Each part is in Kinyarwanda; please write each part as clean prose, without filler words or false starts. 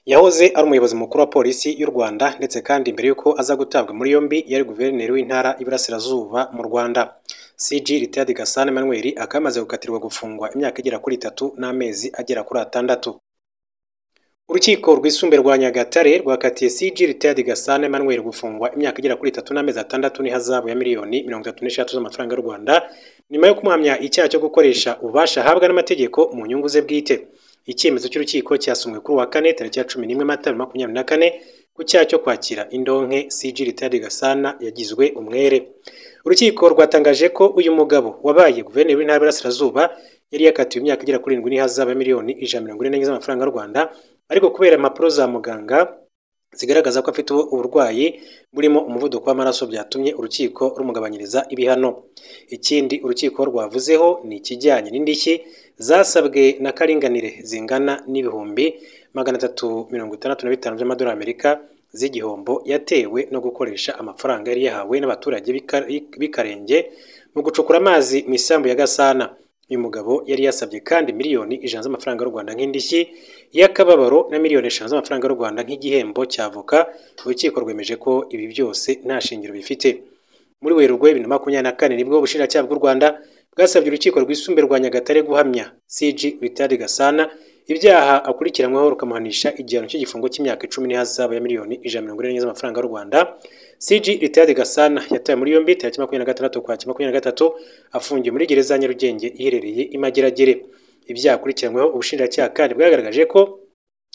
yahoze ari umuyobozi mukuru wa polisi y'u Rwanda ndetse kandi mbere y'uko aza gutabwa muri yombi yari guverineri w'intara y'Iburasirazuba mu Rwanda. CG Retired Gasana Emmanuel akaba amaze gukatirwa gufungwa imyaka igera kuri 3 n'amezi agera kuri 6. Urukiko rwisumbuye rwa Nyagatare rwakatiye CG Retired Gasana Emmanuel gufungwa imyaka igera kuri 3 n'amezi 6 n'ihazabu ya miliyoni 36 z'amafaranga y'u Rwanda nyuma yo kumuhamya icyaha cyo gukoresha ububasha ahabwa n'amategeko mu nyungu ze bwite. Icyemezo cy'urukiko cyasomwe kuri wa kane tariki ya 11 Mata 2024 ku cyaha cyo kwakira indonke CG Retired Gasana yagizwe umwere. Urukiko rwatangaje ko uyu mugabo wabaye guverineri w'intara y'Iburasirazuba yari yakatiwe imyaka igera kuri 7 n'ihazabu ya miliyoni 144 z'amafaranga y'u Rwanda, ariko kubera impapuro za muganga zigaragaza ko afite uburwayi burimo umuvuduko w'amaraso byatumye urukiko rumugabanyiriza ibihano. Ikindi urukiko rwavuzeho ni ikijyanye n'indishyi zasabwe na karinganire zingana n'ibihumbi 365 by'amadolari Amerika z'igihombo yatewe no gukoresha amafaranga yari yahawe n'abaturage b'Ikarenge mu gucukura amazi mu isambu ya Gasana. Uyu mugabo yari yasabye kandi miliyoni 100 z'amafaranga y'u Rwanda nk'indishyi y'akababaro na miliyoni 5 z'amafaranga y'u Rwanda nk'igihembo cy'avoka. Urukiko rwemeje ko ibi byose nta shingiro bifite. Muri Werurwe 2024 nibwo ubushinjacyaha bw'u Rwanda bwasabye urukiko rwisumbuye rwa Nyagatare guhamya CG Retired Gasana ibyaha akurikiranyweho rukamuhanisha igihano cy'igifungo cy'imyaka 10 n'ihazabu ya miliyoni 144 z'amafaranga y'u Rwanda. CG Retired Gasana yatawe muri yombi tariki 26 Ukwakira 2023 afungiye muri gereza ya Nyarugenge iherereye i Mageragere. Ibyaha akurikiranyweho ubushinjacyaha kandi bwagaragaje ko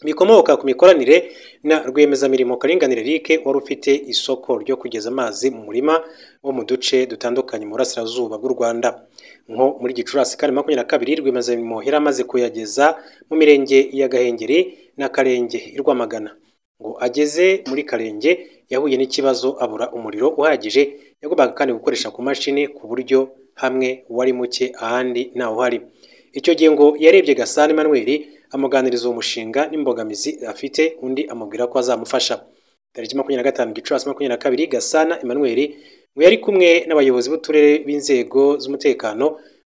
bikomoka ku mikoranire na rwiyemezamirimo Karinganire Eric wari ufite isoko ryo kugeza amazi mu murima wo mu duce dutandukanye mu Burasirazuba bw'u Rwanda. Nko muri Gicurasi kandi 22 rwiyemezamirimo yari amaze kuyageza mu mirenge ya Gahengeri na Karenge i Rwamagana. Ngo ageze muri Karenge yahuye n'ikibazo abura umuriro uhagije, yagombaga kandi gukoresha ku mashini ku buryo hamwe wari muke ahandi ntawo hari. Icyo gihe ngo yarebye Gasana Emmanuel amuganiriza uwo mushinga n'imbogamizi afite, undi amubwira ko azamufasha. Tariki 25 Gicurasi 2022 Gasana Emmanuel ngo yari kumwe n'abayobozi b'uturere b'inzego z'umutekano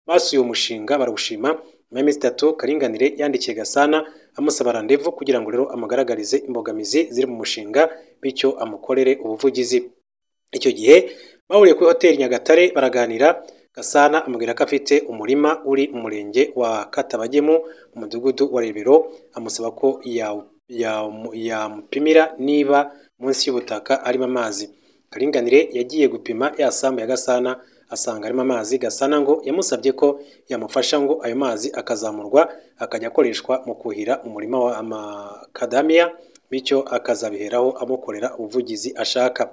basuye uwo mushinga barawushima. Mu minsi 3 Karinganire yandikiye Gasana amusaba randevu kugira ngo rero amugaragarize imbogamizi ziri mu mushinga bityo amukorere ubuvugizi. Icyo gihe bahuriye kuri hoteli Nyagatare baraganira. Gasana amubwira ko afite umurima uri mu murenge wa Katabagemu mu mudugudu wa Rebero, amusaba ko yamupimira niba munsi y'ubutaka arimo amazi. Karinganire yagiye gupima ya sambu ya Gasana asanga arimo amazi. Gasana ngo yamusabye ko yamufasha ngo ayo mazi akazamurwa akajya akoreshwa mu kuhira umurima wa Macadamia, bityo akazabiheraho amukorera ubuvugizi ashaka.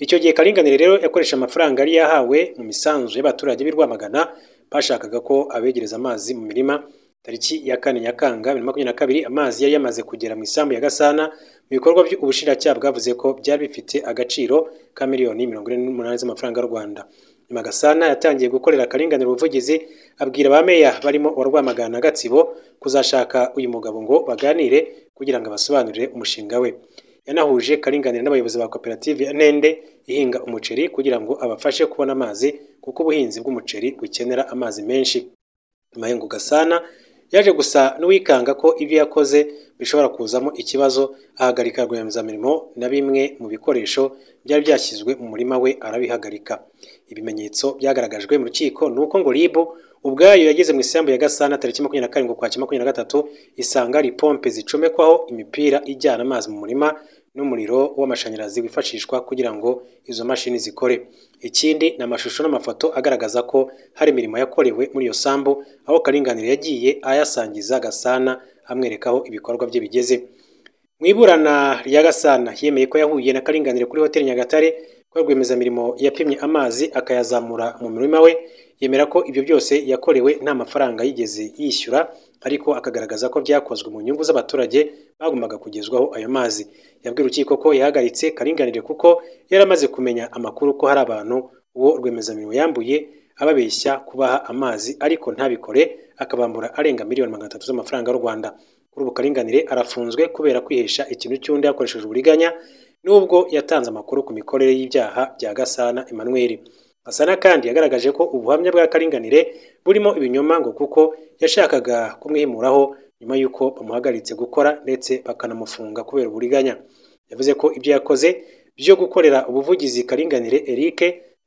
Icyo gihe Karinganire rero yakoresha amafaranga yari yahawe mu misanzu y'abaturage b'i Rwamagana bashakaga ko abegereza amazi mu mirima. Tariki ya 4 Nyakanga 2022 amazi yari yamaze kugera mu isambu ya Gasana. Mu bikorwa by'ubushinjacyaha bwavuze ko byari bifite agaciro ka miliyoni 48 z'amafaranga y'u Rwanda. Nyuma Gasana yatangiye gukorera Karinganire ubuvugizi, abwira abameya barimo wa Rwamagana na Gatsibo kuzashaka uyu mugabo ngo baganire kugira ngo abasobanurire umushinga we. Yanahuje Karinganire n'abayobozi ba koperative ya Ntende ihinga umuceri kugira ngo abafashe kubona amazi kuko ubuhinzi bw'umuceri bukenera amazi menshi. Nyuma Gasana yaje gusa n'uwikanga ko ibyo yakoze bishobora kuzamo ikibazo, ahagarika rwiyemezamirimo na bimwe mu bikoresho byari byashyizwe mu murima we arabihagarika. Ibimenyetso byagaragajwe mu rukiko nuko ngo RIB ubwayo yageze mu isambu ya Gasana tariki 27 Ukwakira 2023 isanga ari pompe zicomekwaho imipira ijyana amazi mu murima n'umuriro w'amashanyarazi wifashishwa kugira ngo izo mashini zikore. Ikindi n'amashusho n'amafoto agaragaza ko hari imirimo yakorewe muri iyo sambu, aho Karinganire yagiye ayasangiza Gasana amwerekaho ibikorwa bye bigeze. Mu iburana rya Gasana yemeye ko yahuye na Karinganire kuri hoteli Nyagatare ko rwiyemezamirimo yapimye amazi akayazamura mu murima we. Yemera ko ibyo byose yakorewe nta mafaranga yigeze yishyura, ariko akagaragaza ko byakozwe mu nyungu z'abaturage bagombaga kugezwaho ayo mazi. Yabwiye urukiko ko yahagaritse Karinganire kuko yaramaze kumenya amakuru ko hari abantu uwo rwiyemezamirimo yambuye ababeshya kubaha amazi ariko ntabikore, akabambura arenga miliyoni 300 z'amafaranga y'u Rwanda. Kuri ubu Karinganire arafunzwe kubera kwihesha ikintu cy'undi yakoresheje uburiganya, nubwo yatanze amakuru ku mikorere y'ibyaha bya Gasana Emmanuel. Gasana kandi yagaragaje ko ubuhamya bwa Karinganire burimo ibinyoma ngo kuko yashakaga kumwimuraho nyuma y'uko bamuhagaritse gukora ndetse bakanamufunga kubera uburiganya. Yavuze ko ibyo yakoze byo gukorera ubuvugizi Karinganire Eric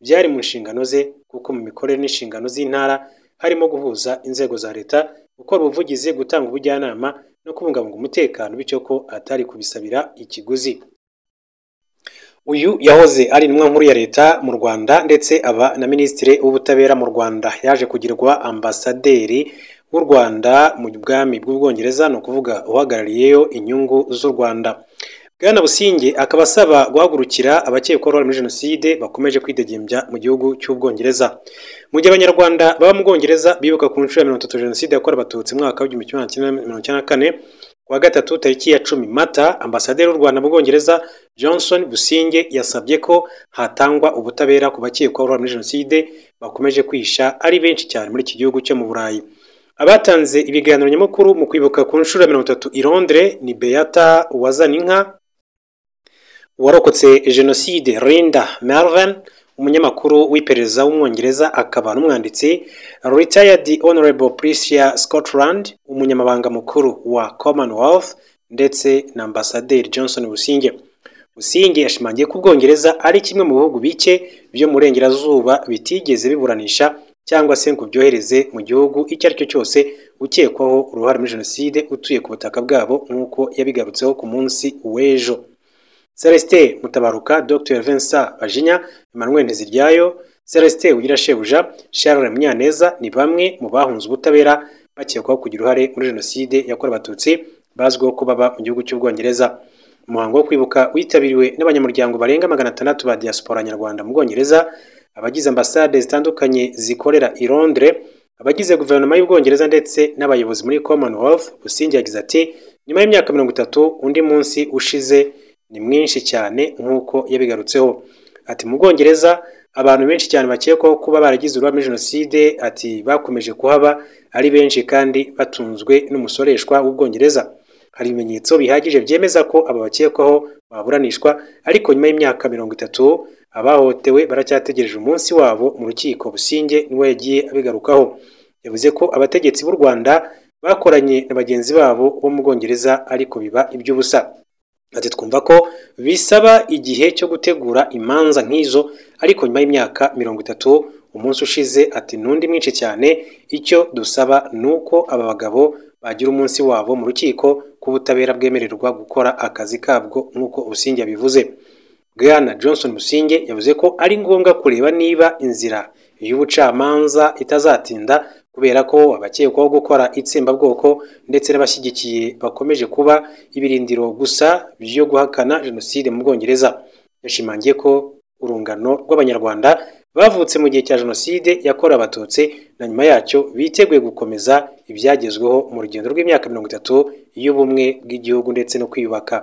byari mu nshingano ze kuko mu mikorere n'inshingano z'intara harimo guhuza inzego za leta, gukora ubuvugizi, gutanga ubujyanama no kubungabunga umutekano, bityo ko atari kubisabira ikiguzi. Uyu yahoze ari intumwa nkuru ya leta mu Rwanda ndetse aba na minisitiri w'ubutabera mu Rwanda, yaje kugirwa ambasaderi w'u Rwanda mu bwami bw'Ubwongereza, ni ukuvuga uhagarariyeyo inyungu z'u Rwanda. Bwana Businge akaba asaba guhagurukira abakekwaho muri jenoside bakomeje kwidegembya mu gihugu cy'Ubwongereza. Mu gihe abanyarwanda baba mu Bwongereza bibuka ku nshuro ya 30 jenoside yakorewe abatutsi mu mwaka wa 1994 kuwa gatatu tariki ya 10 Mata, ambasaderi w'u Rwanda mu Bwongereza Johnson Businge yasabye ko hatangwa ubutabera ku bakekwaho muri jenoside bakomeje kwisha ari benshi cyane muri iki gihugu cyo mu Burayi. Abatanze ibiganiro nyamukuru mu kwibuka ku nshuro ya 30 i Londres ni Beata Uwazaninka warokotse jenoside, Linda Melvin umunyamakuru w'iperereza w'umwongereza akaba n'umwanditsi, Retired Honorable Priscilla Scotland umunyamabanga mukuru wa Commonwealth, ndetse na ambasaderi Johnson Businge. Businge yashimangiye ko Ubwongereza ari kimwe mu bihugu bike byo mu Burengerazuba bitigeze biburanisha cyangwa se ngo byohereze mu gihugu icyo ari cyo cyose ukekwaho uruhare muri jenoside utuye ku butaka bwabo, nk'uko yabigarutseho ku munsi w'ejo. Celestin Mutabaruka, Dr Vincent Bajinya, Emmanuel Nteziryayo, Celestin Ugirashebuja, Charles Munyaneza ni bamwe mu bahunze ubutabera bakekwaho kugira uruhare muri jenoside yakorewe abatutsi bazwiho ko baba mu gihugu cy'Ubwongereza. Umuhango wo kwibuka witabiriwe n'abanyamuryango barenga 600 ba diaspora nyarwanda mu Bwongereza, abagize ambasade zitandukanye zikorera i Londres, abagize guverinoma y'Ubwongereza ndetse n'abayobozi muri Commonwealth. Businge yagize ati nyuma y'imyaka 30 undi munsi ushize ni mwinshi cyane nk'uko yabigarutseho. Ati mu Bwongereza abantu benshi cyane bakekwaho kuba baragize uruhare muri jenoside ati bakomeje kuhaba ari benshi kandi batunzwe n'umusoreshwa w'Ubwongereza. Hari ibimenyetso bihagije byemeza ko aba bakekwaho baburanishwa, ariko nyuma y'imyaka 30 abahotewe baracyategereje umunsi wabo mu rukiko. Businge niwe yagiye abigarukaho. Yavuze ko abategetsi b'u Rwanda bakoranye na bagenzi babo bo mu Bwongereza ariko biba iby'ubusa. Ati twumva ko bisaba igihe cyo gutegura imanza nk'izo, ariko nyuma y'imyaka 30 umunsi ushize ati nundi mwinshi cyane. Icyo dusaba nuko aba bagabo bagira umunsi wabo mu rukiko k'ubutabera bwemererwa gukora akazi kabwo nk'uko Businge yabivuze. Bwana Johnson Businge yavuze ko ari ngombwa kureba niba inzira y'ubucamanza itazatinda kubera ko abakekwaho gukora itsembabwoko ndetse n'abashyigikiye bakomeje kuba ibirindiro gusa byo guhakana jenoside mu Bwongereza. Yashimangiye ko urungano rw'abanyarwanda bavutse mu gihe cya jenoside yakorewe abatutsi na nyuma yacyo biteguye gukomeza ibyagezweho mu rugendo rw'imyaka 30 y'ubumwe bw'igihugu ndetse no kwiyubaka.